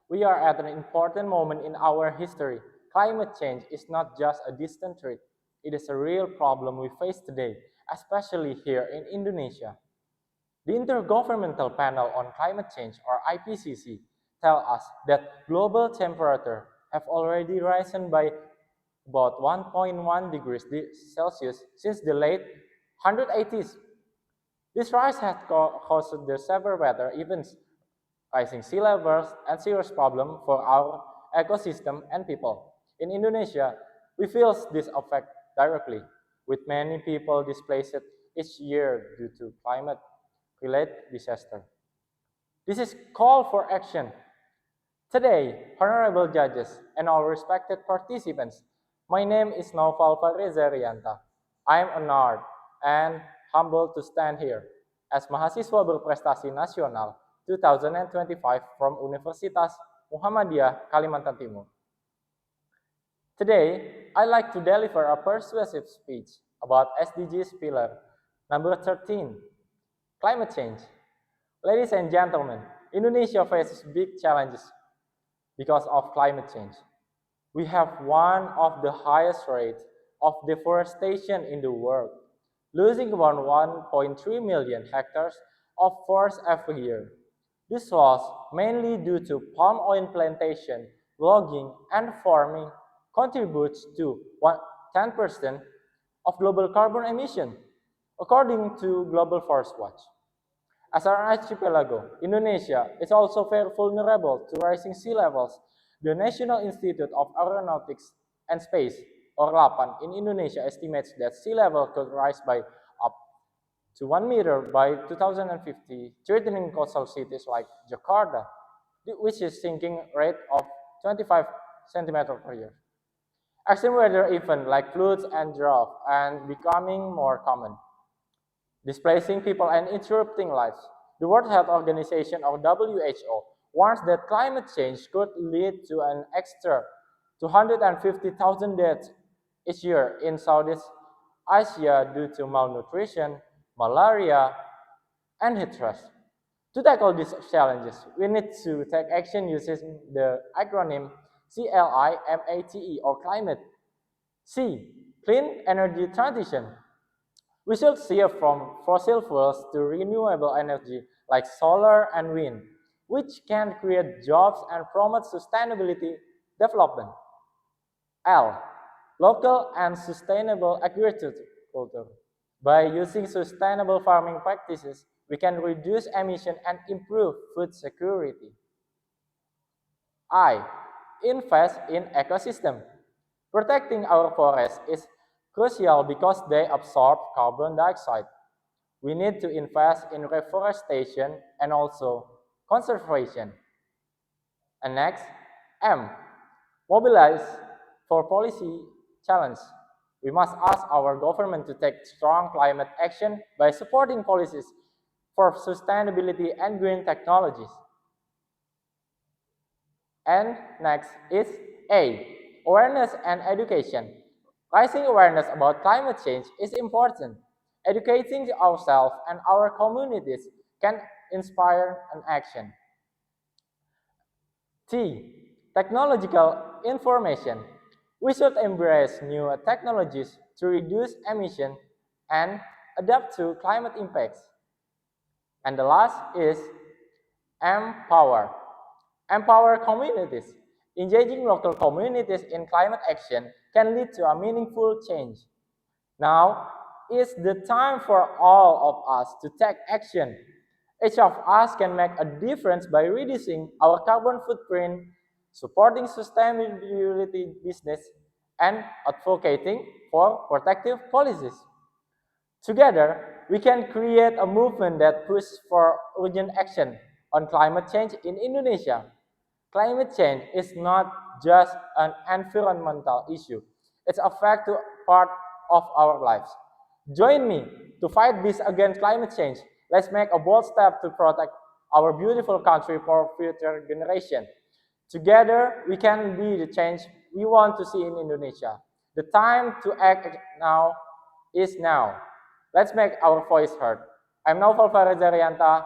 We are at an important moment in our history. Climate change is not just a distant threat, it is a real problem we face today, especially here in Indonesia. The Intergovernmental Panel on Climate Change, or IPCC, tell us that global temperature have already risen by about 1.1 degrees Celsius since the late 180s. This rise has caused the severe weather events, rising sea levels, and serious problem for our ecosystem and people. In Indonesia, we feel this effect directly, with many people displaced each year due to climate-related disaster. This is call for action. Today, honorable judges and all respected participants, my name is Naufal Farizarianta. I am honored and humbled to stand here as Mahasiswa Berprestasi Nasional 2025 from Universitas Muhammadiyah, Kalimantan Timur. Today, I'd like to deliver a persuasive speech about SDGs pillar number 13, climate change. Ladies and gentlemen, Indonesia faces big challenges because of climate change. We have one of the highest rates of deforestation in the world, losing around 1.3 million hectares of forest every year. This loss, mainly due to palm oil plantation, logging, and farming, contributes to 10% of global carbon emission, according to Global Forest Watch. As an archipelago, Indonesia is also very vulnerable to rising sea levels. The National Institute of Aeronautics and Space, or LAPAN, in Indonesia estimates that sea level could rise by up to 1 meter by 2050, threatening coastal cities like Jakarta, which is sinking rate of 25 centimeters per year. Extreme weather events like floods and drought are becoming more common, displacing people and interrupting lives. The World Health Organization, or WHO, warns that climate change could lead to an extra 250,000 deaths each year in Southeast Asia due to malnutrition, malaria, and heat stress. To tackle these challenges, we need to take action using the acronym CLIMATE, or climate. C. Clean energy transition. We should shift from fossil fuels to renewable energy like solar and wind, which can create jobs and promote sustainability development. L. Local and sustainable agriculture. By using sustainable farming practices, we can reduce emission and improve food security. I. Invest in ecosystem. Protecting our forests is crucial because they absorb carbon dioxide. We need to invest in reforestation and also conservation. And next, M. Mobilize for policy challenge. We must ask our government to take strong climate action by supporting policies for sustainability and green technologies. And next is A. Awareness and education. Raising awareness about climate change is important. Educating ourselves and our communities can inspire an action. T. Technological information. We should embrace new technologies to reduce emission and adapt to climate impacts. And the last is empower. Empower communities. Engaging local communities in climate action can lead to a meaningful change. Now is the time for all of us to take action. Each of us can make a difference by reducing our carbon footprint, supporting sustainability business, and advocating for protective policies. Together, we can create a movement that pushes for urgent action on climate change in Indonesia. Climate change is not just an environmental issue, it's a part of our lives. Join me to fight this against climate change. Let's make a bold step to protect our beautiful country for future generations. Together, we can be the change we want to see in Indonesia. The time to act now is now. Let's make our voice heard. I'm Naufal Farizarianta.